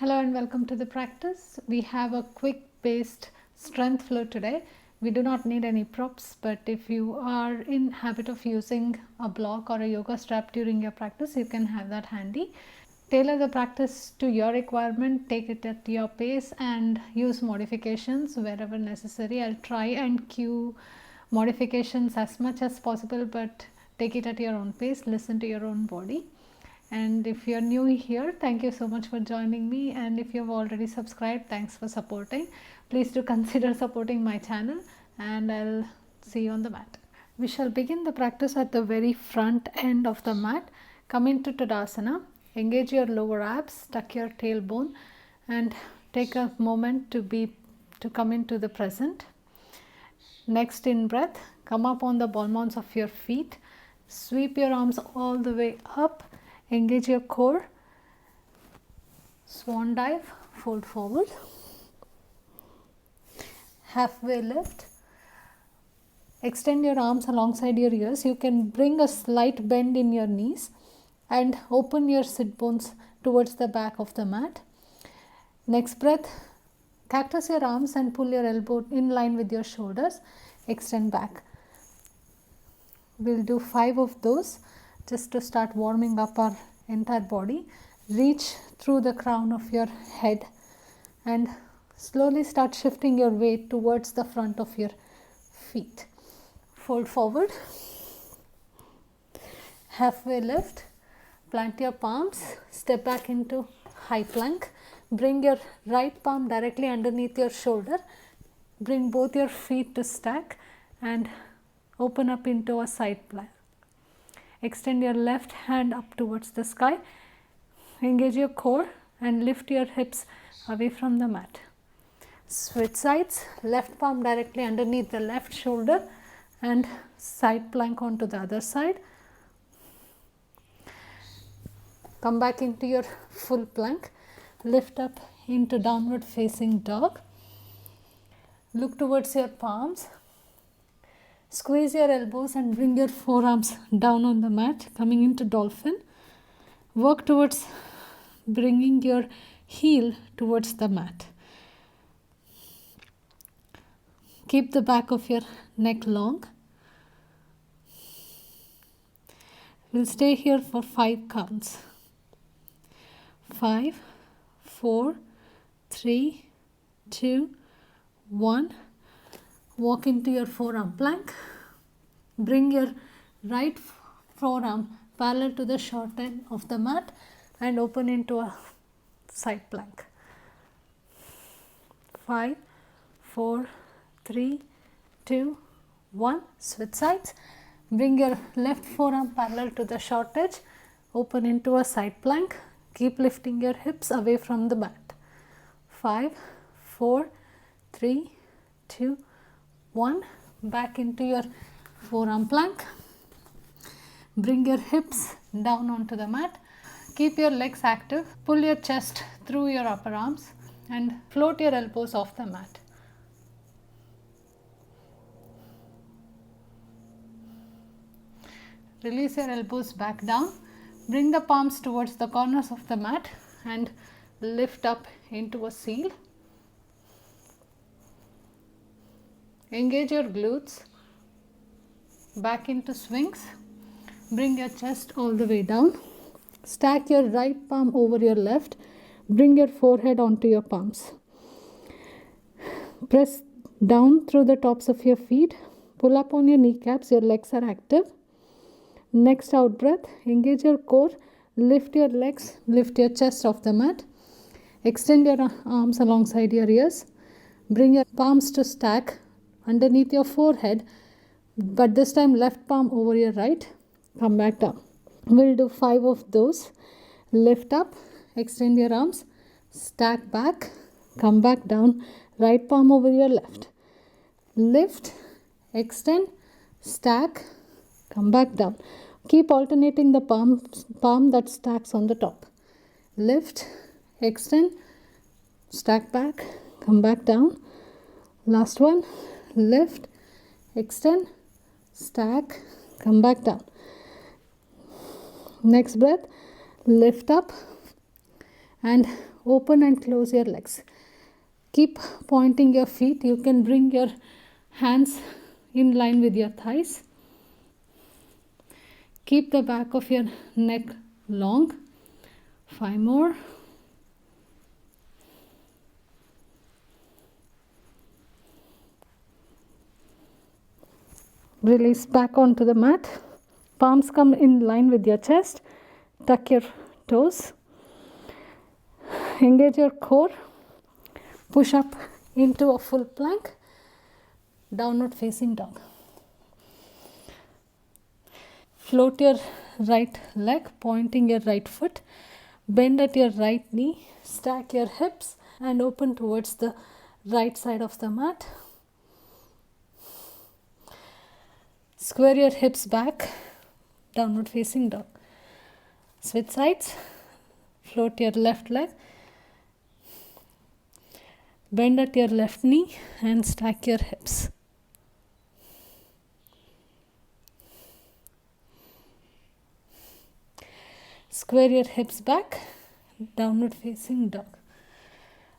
Hello and welcome to the practice. We have a quick based strength flow today. We do not need any props, but if you are in habit of using a block or a yoga strap during your practice, you can have that handy. Tailor the practice to your requirement, take it at your pace and use modifications wherever necessary. I'll try and cue modifications as much as possible, but take it at your own pace, listen to your own body. And if you're new here, thank you so much for joining me, and if you've already subscribed, thanks for supporting. Please do consider supporting my channel, and I'll see you on the mat. We shall begin the practice at the very front end of the mat. Come into Tadasana, engage your lower abs, tuck your tailbone, and take a moment to come into the present. Next, in breath, come up on the ball mounds of your feet, sweep your arms all the way up. Engage your core, swan dive, fold forward, halfway lift, extend your arms alongside your ears. You can bring a slight bend in your knees and open your sit bones towards the back of the mat. Next breath, cactus your arms and pull your elbow in line with your shoulders, extend back. We'll do 5 of those. Just to start warming up our entire body. Reach through the crown of your head and slowly start shifting your weight towards the front of your feet. Fold forward, halfway lift, plant your palms, step back into high plank, bring your right palm directly underneath your shoulder, bring both your feet to stack and open up into a side plank. Extend your left hand up towards the sky, engage your core and lift your hips away from the mat. Switch sides, left palm directly underneath the left shoulder and side plank onto the other side. Come back into your full plank, lift up into downward facing dog. Look towards your palms. Squeeze your elbows and bring your forearms down on the mat, coming into dolphin. Work towards bringing your heel towards the mat. Keep the back of your neck long. We'll stay here for 5 counts. 5, 4, 3, 2, 1. Walk into your forearm plank. Bring your right forearm parallel to the short end of the mat and open into a side plank. 5, 4, 3, 2, 1. Switch sides. Bring your left forearm parallel to the short edge. Open into a side plank. Keep lifting your hips away from the mat. 5, 4, 3, 2, 1. Back into your forearm plank. Bring your hips down onto the mat. Keep your legs active. Pull your chest through your upper arms and float your elbows off the mat. Release your elbows back down. Bring the palms towards the corners of the mat and lift up into a seal. Engage your glutes, back into swings. Bring your chest all the way down. Stack your right palm over your left. Bring your forehead onto your palms. Press down through the tops of your feet. Pull up on your kneecaps, your legs are active. Next out breath, engage your core, lift your legs, lift your chest off the mat. Extend your arms alongside your ears. Bring your palms to stack underneath your forehead, but this time left palm over your right. Come back down. We'll do 5 of those. Lift up, extend your arms, stack back, come back down, right palm over your left. Lift, extend, stack, come back down. Keep alternating the palm that stacks on the top. Lift, extend, stack back, come back down. Last one. Lift, extend, stack, come back down. Next breath, lift up and open and close your legs. Keep pointing your feet. You can bring your hands in line with your thighs. Keep the back of your neck long. 5 more. Release back onto the mat. Palms come in line with your chest. Tuck your toes. Engage your core. Push up into a full plank. Downward facing dog. Float your right leg, pointing your right foot. Bend at your right knee. Stack your hips and open towards the right side of the mat. Square your hips back, downward facing dog. Switch sides, float your left leg, bend at your left knee and stack your hips. Square your hips back, downward facing dog.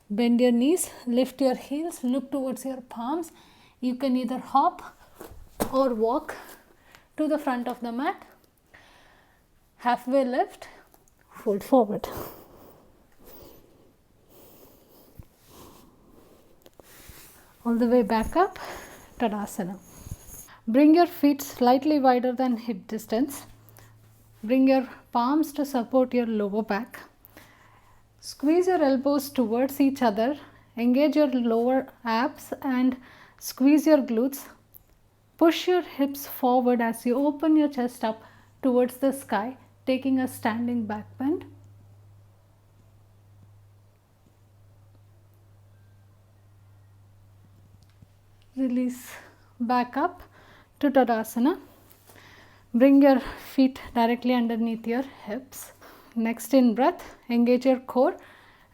Bend your knees, lift your heels, look towards your palms. You can either hop or walk to the front of the mat. Halfway lift, fold forward. All the way back up, Tadasana. Bring your feet slightly wider than hip distance. Bring your palms to support your lower back. Squeeze your elbows towards each other. Engage your lower abs and squeeze your glutes. Push your hips forward as you open your chest up towards the sky, taking a standing back bend. Release back up to Tadasana. Bring your feet directly underneath your hips. Next in breath, engage your core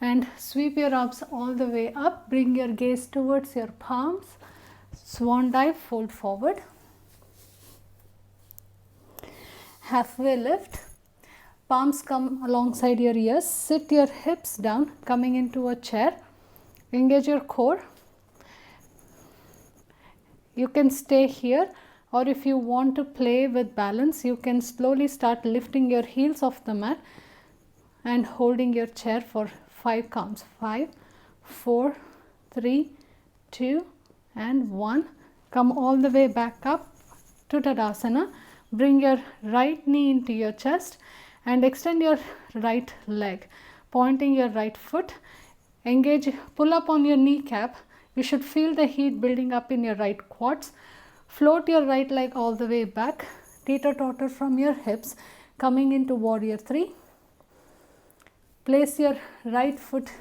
and sweep your arms all the way up. Bring your gaze towards your palms. Swan dive, fold forward. Halfway lift. Palms come alongside your ears. Sit your hips down, coming into a chair. Engage your core. You can stay here, or if you want to play with balance, you can slowly start lifting your heels off the mat and holding your chair for 5 counts. 5, 4, 3, 2 and 1. Come all the way back up to Tadasana. Bring your right knee into your chest and extend your right leg, pointing your right foot. Engage, pull up on your kneecap. You should feel the heat building up in your right quads. Float your right leg all the way back. Teeter-totter from your hips, coming into warrior 3. Place your right foot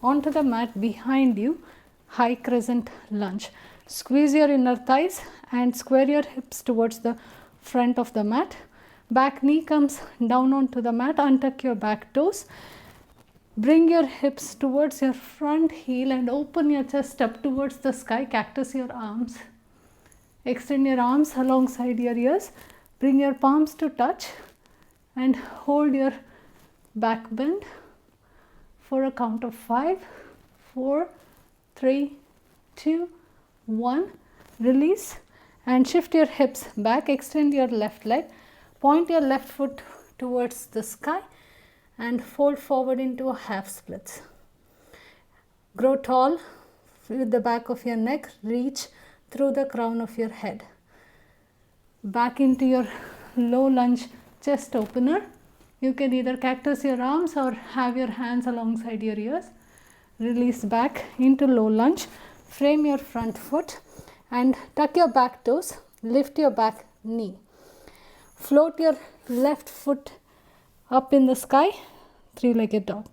onto the mat behind you, high crescent lunge. Squeeze your inner thighs and square your hips towards the front of the mat. Back knee comes down onto the mat. Untuck your back toes. Bring your hips towards your front heel and open your chest up towards the sky. Cactus your arms. Extend your arms alongside your ears. Bring your palms to touch and hold your back bend for a count of 5, 4, 3, 2, 1. Release and shift your hips back. Extend your left leg. Point your left foot towards the sky and fold forward into a half splits. Grow tall with the back of your neck. Reach through the crown of your head. Back into your low lunge chest opener. You can either cactus your arms or have your hands alongside your ears. Release back into low lunge. Frame your front foot and tuck your back toes. Lift your back knee. Float your left foot up in the sky, 3-legged dog.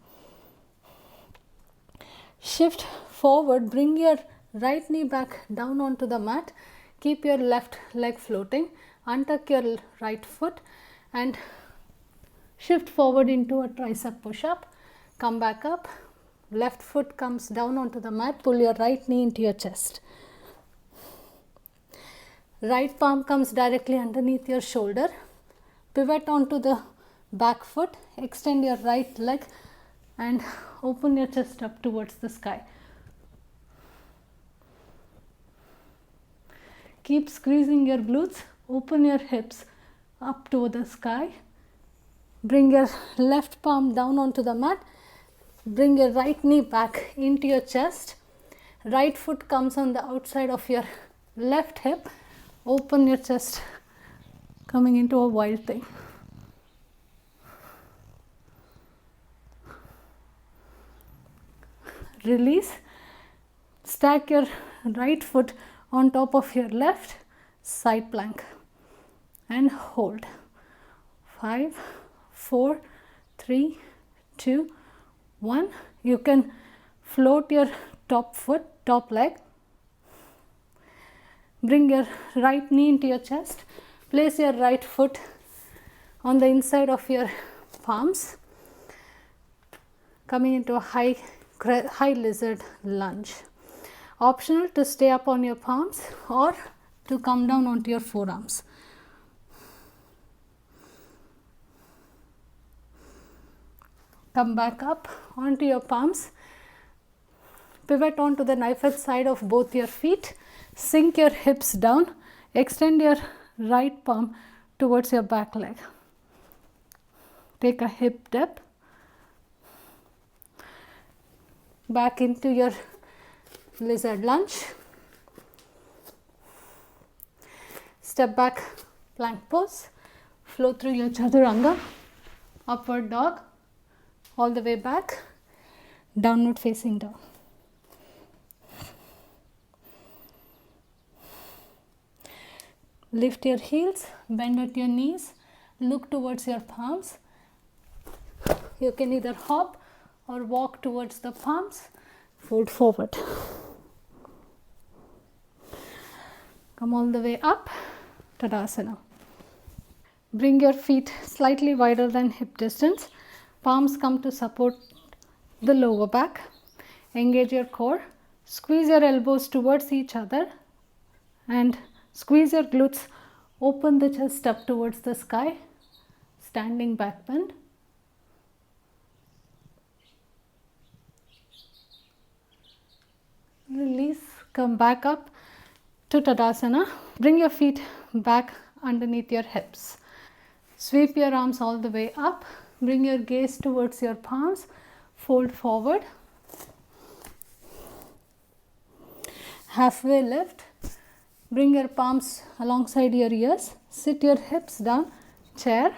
Shift forward, bring your right knee back down onto the mat. Keep your left leg floating. Untuck your right foot and shift forward into a tricep push-up. Come back up. Left foot comes down onto the mat. Pull your right knee into your chest. Right palm comes directly underneath your shoulder. Pivot onto the back foot. Extend your right leg and open your chest up towards the sky. Keep squeezing your glutes, open your hips up to the sky. Bring your left palm down onto the mat. Bring your right knee back into your chest. Right foot comes on the outside of your left hip. Open your chest, coming into a wild thing. Release. Stack your right foot on top of your left, side plank, and hold. 5, 4, 3, 2, 1. You can float your top foot, top leg. Bring your right knee into your chest. Place your right foot on the inside of your palms, coming into a high lizard lunge. Optional to stay up on your palms or to come down onto your forearms. Come back up onto your palms. Pivot onto the knife edge side of both your feet. Sink your hips down. Extend your right palm towards your back leg. Take a hip dip. Back into your lizard lunge. Step back, plank pose. Flow through your chaturanga. Upward dog. All the way back. Downward facing dog. Lift your heels, bend at your knees, look towards your palms. You can either hop or walk towards the palms. Fold forward. Come all the way up, Tadasana. Bring your feet slightly wider than hip distance. Palms come to support the lower back. Engage your core. Squeeze your elbows towards each other and squeeze your glutes. Open the chest up towards the sky. Standing back bend. Release. Come back up to Tadasana. Bring your feet back underneath your hips. Sweep your arms all the way up. Bring your gaze towards your palms. Fold forward. Halfway lift. Bring your palms alongside your ears. Sit your hips down. Chair.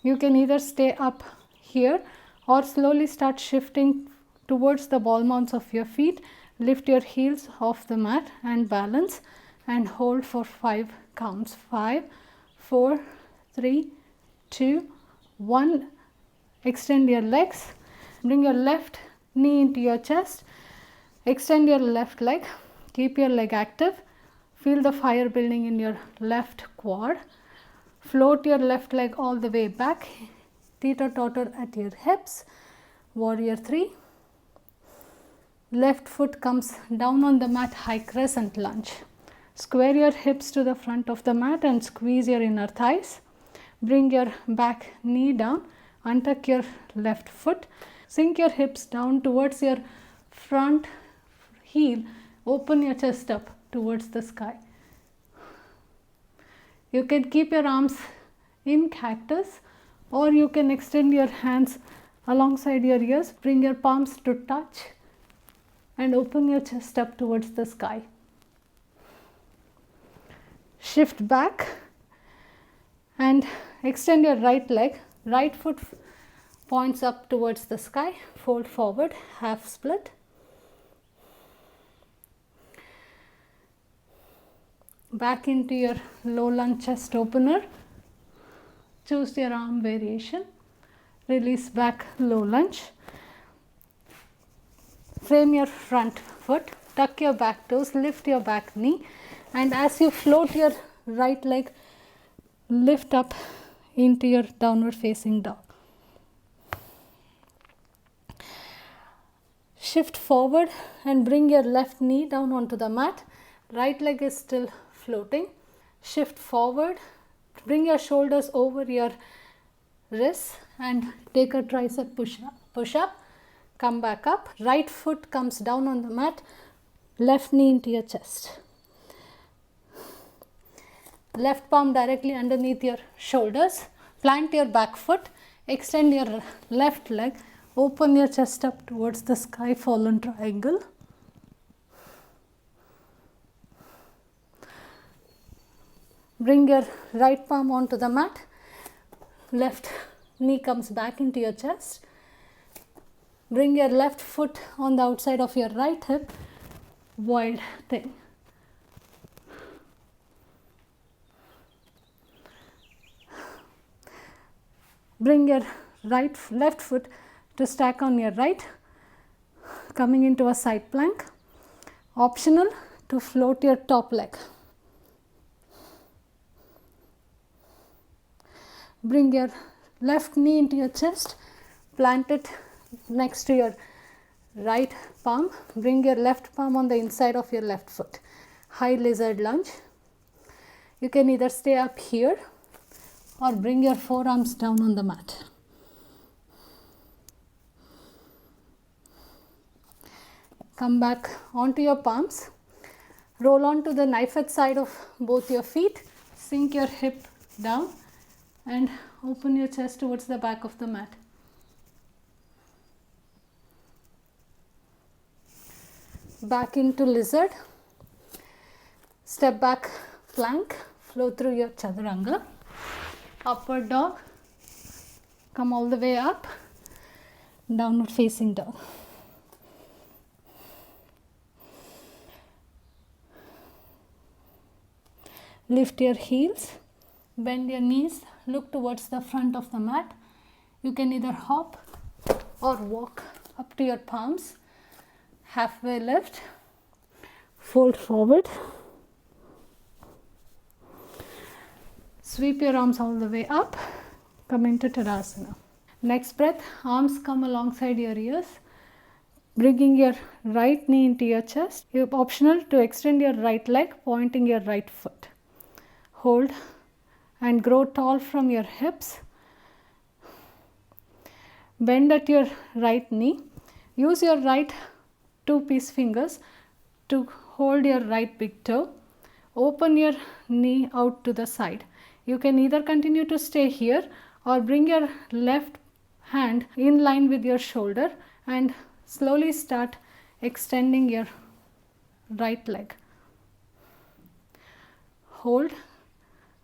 You can either stay up here or slowly start shifting towards the ball mounts of your feet. Lift your heels off the mat and balance and hold for 5 counts. 5, 4, 3, 2, 1. Extend your legs. Bring your left knee into your chest. Extend your left leg. Keep your leg active. Feel the fire building in your left quad. Float your left leg all the way back. Teeter-totter at your hips. Warrior 3. Left foot comes down on the mat, high crescent lunge. Square your hips to the front of the mat and squeeze your inner thighs. Bring your back knee down. Untuck your left foot. Sink your hips down towards your front heel. Open your chest up towards the sky. You can keep your arms in cactus or you can extend your hands alongside your ears. Bring your palms to touch and open your chest up towards the sky. Shift back and extend your right leg. Right foot points up towards the sky. Fold forward, half split. Back into your low lunge chest opener. Choose your arm variation. Release back, low lunge. Frame your front foot. Tuck your back toes. Lift your back knee. And as you float your right leg, lift up into your downward facing dog. Shift forward and bring your left knee down onto the mat. Right leg is still floating. Shift forward. Bring your shoulders over your wrists and take a tricep push up, come back up, right foot comes down on the mat, left knee into your chest, left palm directly underneath your shoulders, plant your back foot, extend your left leg, open your chest up towards the sky, fallen triangle. Bring your right palm onto the mat, left knee comes back into your chest. Bring your left foot on the outside of your right hip, wild thing. Bring your left foot to stack on your right, coming into a side plank. Optional to float your top leg. Bring your left knee into your chest, plant it next to your right palm. Bring your left palm on the inside of your left foot. High lizard lunge. You can either stay up here or bring your forearms down on the mat. Come back onto your palms. Roll onto the knife edge side of both your feet. Sink your hip down and open your chest towards the back of the mat. Back into lizard. Step back plank. Flow through your chaturanga. Upward dog. Come all the way up. Downward facing dog. Lift your heels. Bend your knees. Look towards the front of the mat. You can either hop or walk up to your palms. Halfway lift. Fold forward. Sweep your arms all the way up. Come into Tadasana. Next breath, arms come alongside your ears. Bringing your right knee into your chest. You're optional to extend your right leg, pointing your right foot. Hold and grow tall from your hips. Bend at your right knee. Use your right two-piece fingers to hold your right big toe. Open your knee out to the side. You can either continue to stay here or bring your left hand in line with your shoulder and slowly start extending your right leg. Hold.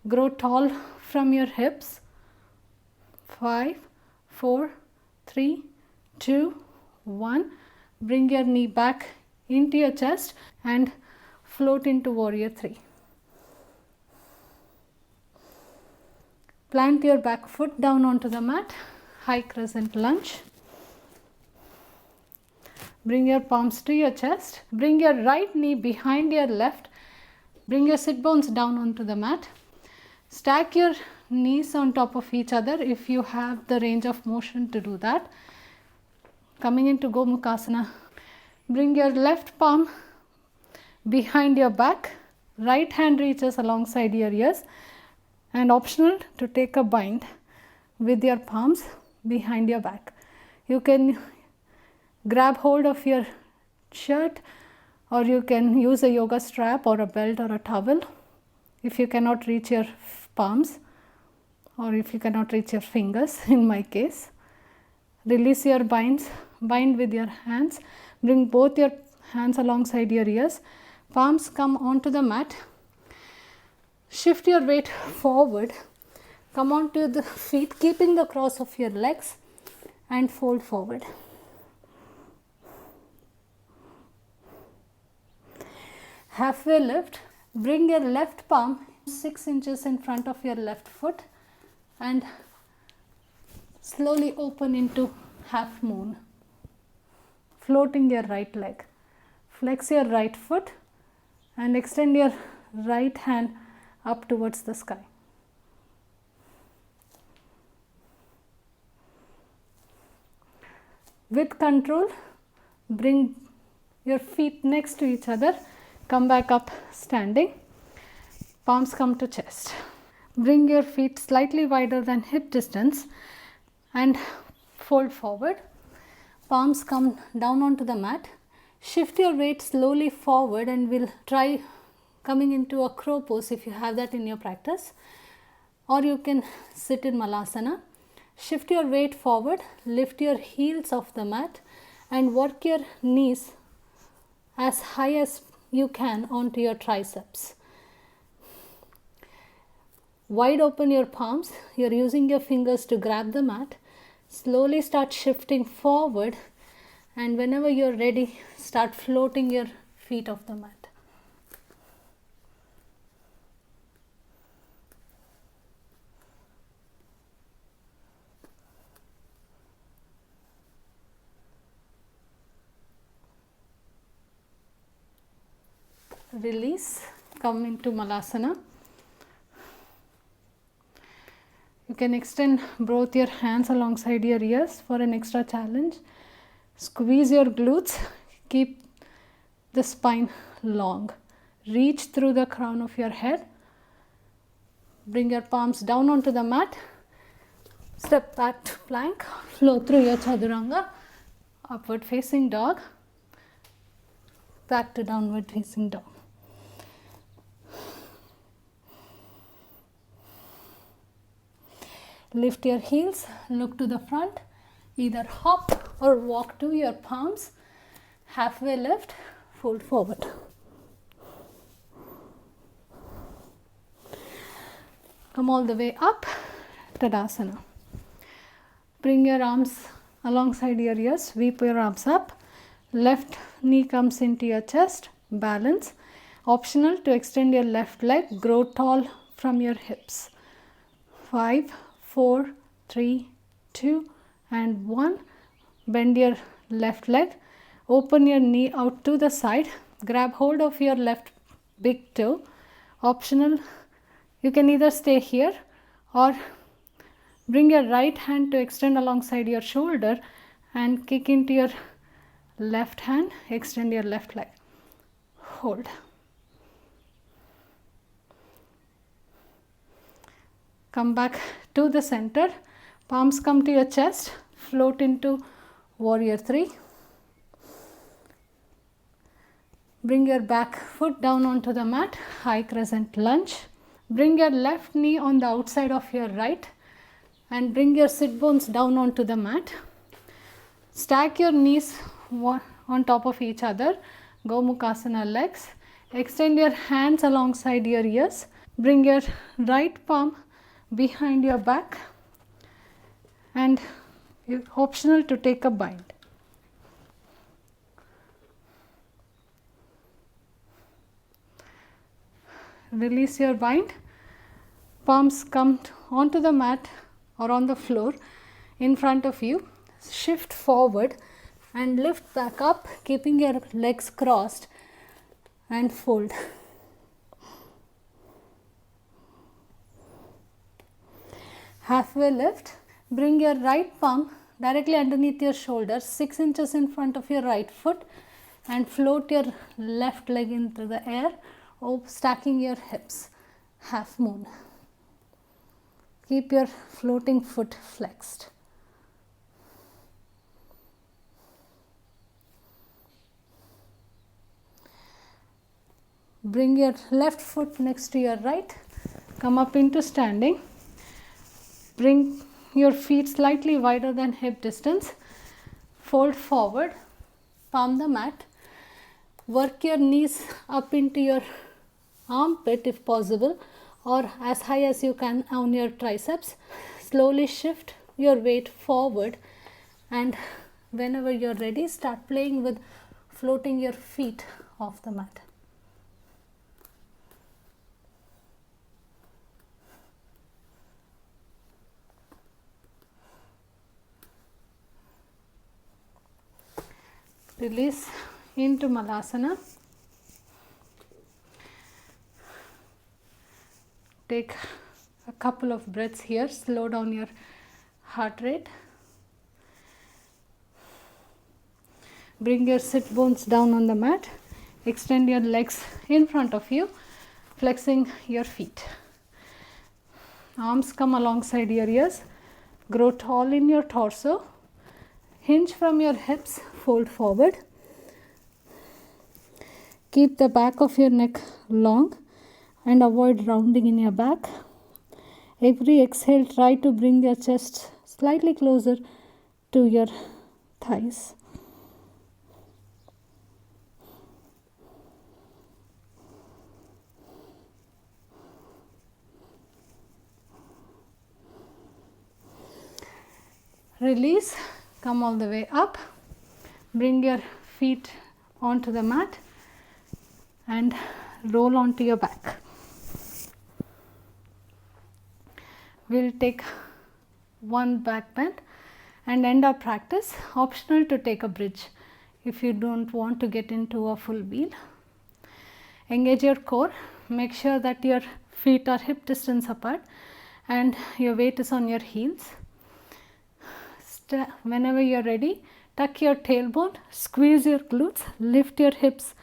Grow tall from your hips. 5, 4, 3, 2, 1. Bring your knee back into your chest and float into warrior 3. Plant your back foot down onto the mat. High crescent lunge. Bring your palms to your chest. Bring your right knee behind your left. Bring your sit bones down onto the mat. Stack your knees on top of each other if you have the range of motion to do that. Coming into Gomukhasana. Bring your left palm behind your back. Right hand reaches alongside your ears. And optional to take a bind with your palms behind your back. You can grab hold of your shirt or you can use a yoga strap or a belt or a towel if you cannot reach your palms or if you cannot reach your fingers in my case. Release your binds, bind with your hands, bring both your hands alongside your ears, palms come onto the mat, shift your weight forward, come onto the feet keeping the cross of your legs and fold forward. Halfway lift, bring your left palm 6 inches in front of your left foot and slowly open into half moon. Floating your right leg. Flex your right foot and extend your right hand up towards the sky. With control, bring your feet next to each other. Come back up standing. Palms come to chest. Bring your feet slightly wider than hip distance and fold forward. Palms come down onto the mat. Shift your weight slowly forward and we'll try coming into a crow pose if you have that in your practice, or you can sit in Malasana. Shift your weight forward, lift your heels off the mat and work your knees as high as you can onto your triceps. Wide open your palms, you're using your fingers to grab the mat. Slowly start shifting forward, and whenever you're ready, start floating your feet off the mat. Release, come into Malasana. You can extend both your hands alongside your ears for an extra challenge. Squeeze your glutes, keep the spine long. Reach through the crown of your head. Bring your palms down onto the mat. Step back to plank. Flow through your Chaturanga. Upward facing dog. Back to downward facing dog. Lift your heels, look to the front, either hop or walk to your palms, halfway lift, fold forward. Come all the way up, Tadasana. Bring your arms alongside your ears, sweep your arms up, left knee comes into your chest, balance. Optional to extend your left leg, grow tall from your hips. 5, 4, 3, 2 and 1. Bend your left leg, open your knee out to the side, grab hold of your left big toe. Optional, you can either stay here or bring your right hand to extend alongside your shoulder and kick into your left hand, extend your left leg. Hold. Come back to the center, palms come to your chest, float into warrior 3. Bring your back foot down onto the mat, high crescent lunge. Bring your left knee on the outside of your right and bring your sit bones down onto the mat. Stack your knees on top of each other, Gomukhasana legs. Extend your hands alongside your ears. Bring your right palm behind your back and optional to take a bind. Release your bind. Palms come onto the mat or on the floor in front of you. Shift forward and lift back up, keeping your legs crossed, and fold. Halfway lift. Bring your right palm directly underneath your shoulder, 6 inches in front of your right foot, and float your left leg into the air, stacking your hips, half moon. Keep your floating foot flexed. Bring your left foot next to your right, come up into standing. Bring your feet slightly wider than hip distance, fold forward, palm the mat, work your knees up into your armpit if possible, or as high as you can on your triceps. Slowly shift your weight forward, and whenever you're ready, start playing with floating your feet off the mat. Release into Malasana. Take a couple of breaths here, slow down your heart rate. Bring your sit bones down on the mat, extend your legs in front of you, flexing your feet. Arms come alongside your ears, Grow tall in your torso. Hinge from your hips, fold forward. Keep the back of your neck long and avoid rounding in your back. Every exhale, try to bring your chest slightly closer to your thighs. Release, come all the way up. Bring your feet onto the mat and roll onto your back. We'll take one back bend and end our practice. Optional to take a bridge if you don't want to get into a full wheel. Engage your core. Make sure that your feet are hip distance apart and your weight is on your heels. Whenever you're ready, tuck your tailbone, squeeze your glutes, lift your hips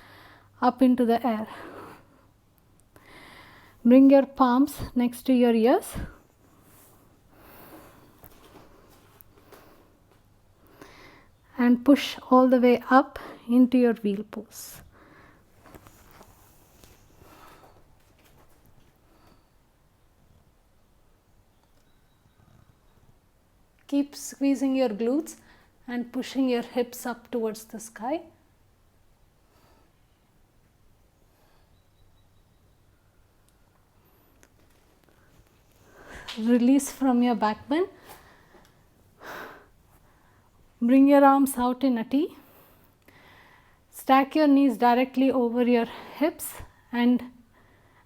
up into the air. Bring your palms next to your ears. And push all the way up into your wheel pose. Keep squeezing your glutes and pushing your hips up towards the sky. Release from your back bend. Bring your arms out in a T. Stack your knees directly over your hips and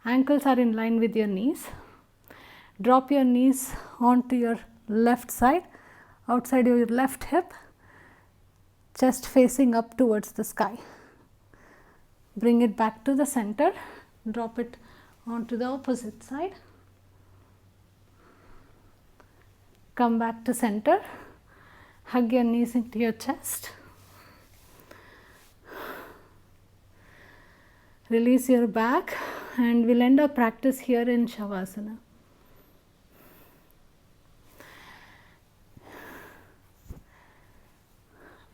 ankles are in line with your knees. Drop your knees onto your left side, outside your left hip, chest facing up towards the sky. Bring it back to the center, drop it onto the opposite side. Come back to center, hug your knees into your chest. Release your back and we'll end our practice here in Shavasana.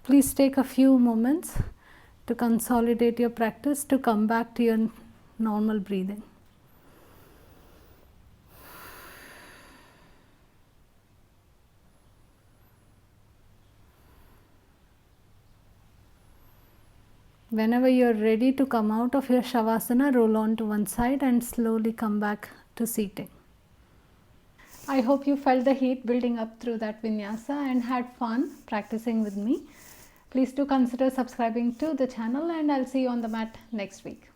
Please take a few moments to consolidate your practice to come back to your normal breathing. Whenever you are ready to come out of your Shavasana, roll on to one side and slowly come back to seating. I hope you felt the heat building up through that vinyasa and had fun practicing with me. Please do consider subscribing to the channel and I'll see you on the mat next week.